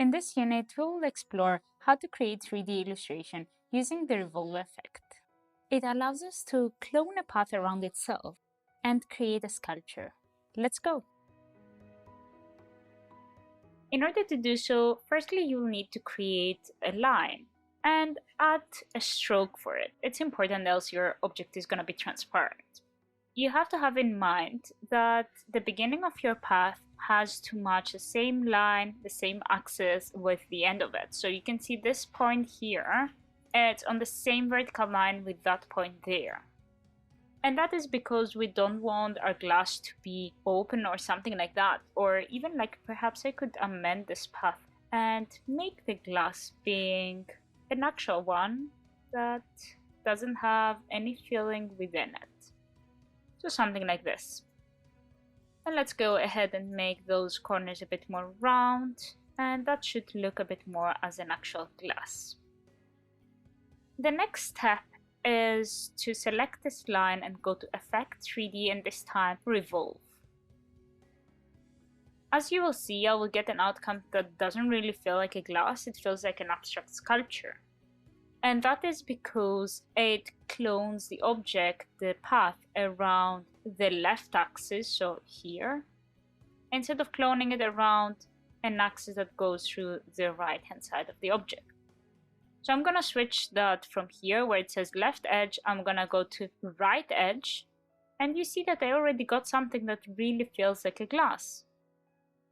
In this unit, we will explore how to create 3D illustration using the Revolve effect. It allows us to clone a path around itself and create a sculpture. Let's go! In order to do so, firstly you will need to create a line and add a stroke for it. It's important, else your object is going to be transparent. You have to have in mind that the beginning of your path has to match the same line, the same axis with the end of it. So you can see this point here, it's on the same vertical line with that point there. And that is because we don't want our glass to be open or something like that. Or even like perhaps I could amend this path and make the glass being an actual one that doesn't have any filling within it. So something like this. And let's go ahead and make those corners a bit more round, and that should look a bit more as an actual glass. The next step is to select this line and go to Effect, 3D, and this time Revolve. As you will see, I will get an outcome that doesn't really feel like a glass, it feels like an abstract sculpture. And that is because it clones the object, the path, around the left axis, so here, instead of cloning it around an axis that goes through the right hand side of the object. So I'm gonna switch that from here where it says left edge, I'm gonna go to right edge, and you see that I already got something that really feels like a glass.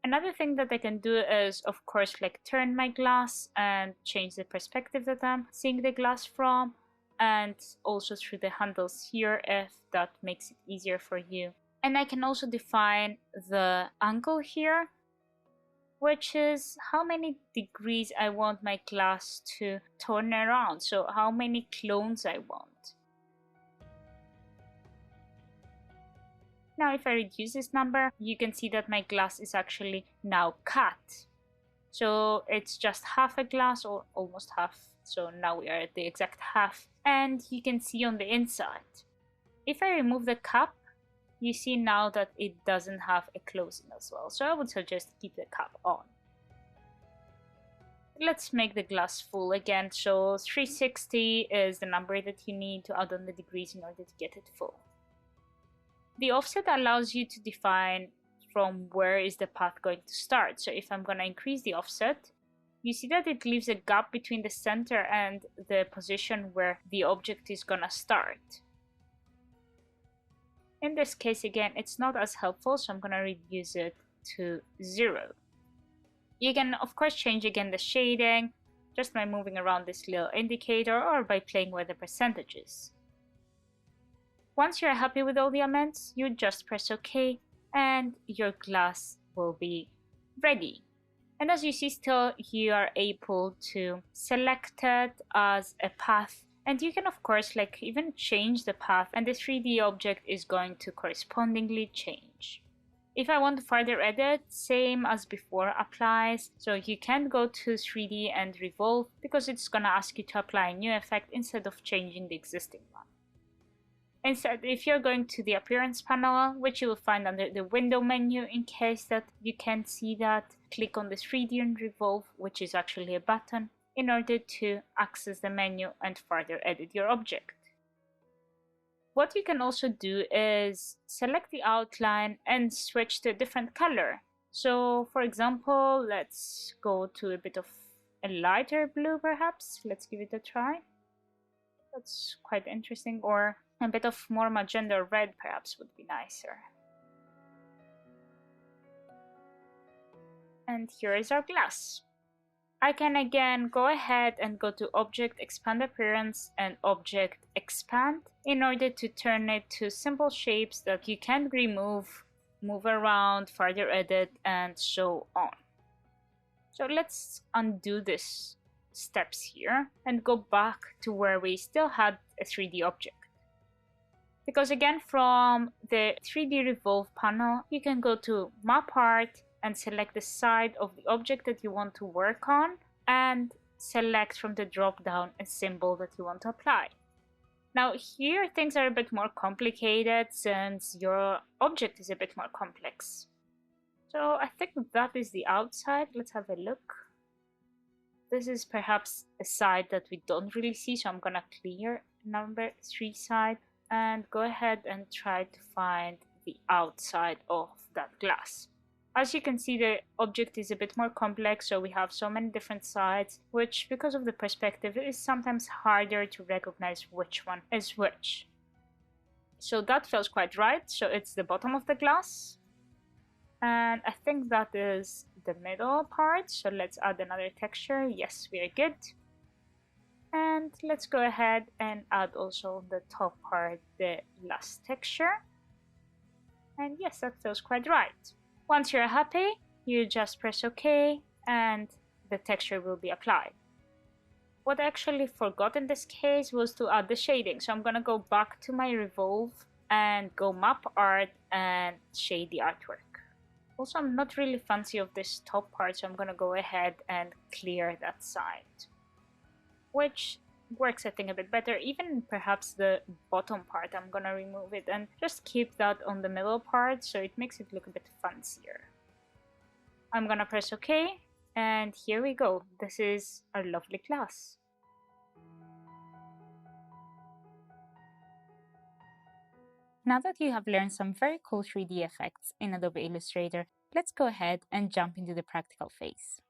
Another thing that I can do is, of course, like turn my glass and change the perspective that I'm seeing the glass from, and also through the handles here if that makes it easier for you. And I can also define the angle here, which is how many degrees I want my glass to turn around, so how many clones I want. Now if I reduce this number, you can see that my glass is actually now cut. So it's just half a glass, or almost half. So now we are at the exact half. And you can see on the inside. If I remove the cap, you see now that it doesn't have a closing as well. So I would suggest keep the cap on. Let's make the glass full again. So 360 is the number that you need to add on the degrees in order to get it full. The offset allows you to define from where is the path going to start. So if I'm going to increase the offset, you see that it leaves a gap between the center and the position where the object is going to start. In this case, again, it's not as helpful, so I'm going to reduce it to 0. You can, of course, change again the shading just by moving around this little indicator or by playing with the percentages. Once you're happy with all the amendments, you just press OK and your glass will be ready. And as you see still, you are able to select it as a path, and you can of course like even change the path, and the 3D object is going to correspondingly change. If I want to further edit, same as before applies, so you can go to 3D and Revolve because it's gonna ask you to apply a new effect instead of changing the existing one. Instead, if you're going to the appearance panel, which you will find under the window menu, in case that you can't see that, click on the 3D and Revolve, which is actually a button, in order to access the menu and further edit your object. What you can also do is select the outline and switch to a different color. So for example, let's go to a bit of a lighter blue perhaps. Let's give it a try. That's quite interesting. Or a bit of more magenta red perhaps would be nicer. And here is our glass. I can again go ahead and go to Object, Expand Appearance and Object, Expand in order to turn it to simple shapes that you can remove, move around, further edit, and so on. So let's undo these steps here and go back to where we still had a 3D object. Because again, from the 3D Revolve panel, you can go to Map Art and select the side of the object that you want to work on and select from the drop down a symbol that you want to apply. Now here things are a bit more complicated since your object is a bit more complex. So I think that is the outside. Let's have a look. This is perhaps a side that we don't really see, so I'm gonna clear number 3 side and go ahead and try to find the outside of that glass. As you can see, the object is a bit more complex, so we have so many different sides, which because of the perspective is sometimes harder to recognize which one is which. So that feels quite right, so it's the bottom of the glass. And I think that is the middle part, so let's add another texture. Yes, we are good. And let's go ahead and add also the top part, the last texture. And yes, that feels quite right. Once you're happy, you just press OK and the texture will be applied. What I actually forgot in this case was to add the shading. So I'm gonna go back to my Revolve and go Map Art and shade the artwork. Also, I'm not really fancy of this top part, so I'm gonna go ahead and clear that side, which works I think a bit better. Even perhaps the bottom part, I'm gonna remove it and just keep that on the middle part, so it makes it look a bit fancier. I'm gonna press OK, and here we go. This is our lovely class. Now that you have learned some very cool 3D effects in Adobe Illustrator, let's go ahead and jump into the practical phase.